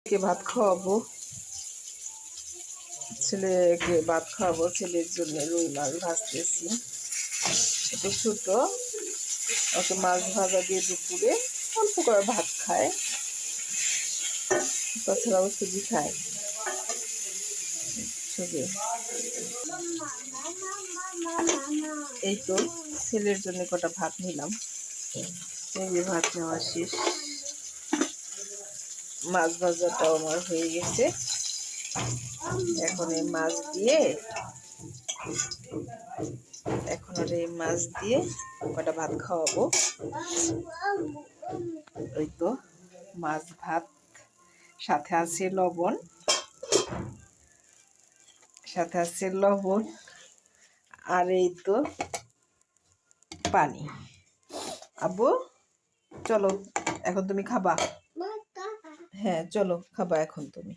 কে ভাত খাওয়াবো, ছেলেকে ভাত খাওয়াবো। ছেলের জন্য রুই মাছ ভাজতেছি, ছোট ছোট। ওকে মাছ ভাজা দিয়ে দুপুরে অল্প করে ভাত খায়, তাছাড়া ও সুজি খায়। সুজি এই তো ছেলের জন্য কটা ভাত নিলাম। এই যে ভাত নেওয়া শেষ, মাছ ভাজাটাও আমার হয়ে গেছে। এখন এই মাছ দিয়ে কটা ভাত খাওয়াবো। ওই তো মাছ ভাত, সাথে আছে লবণ, আর এই তো পানি। আব্বু চলো, এখন তুমি খাবা। হ্যাঁ চলো খাবা এখন তুমি।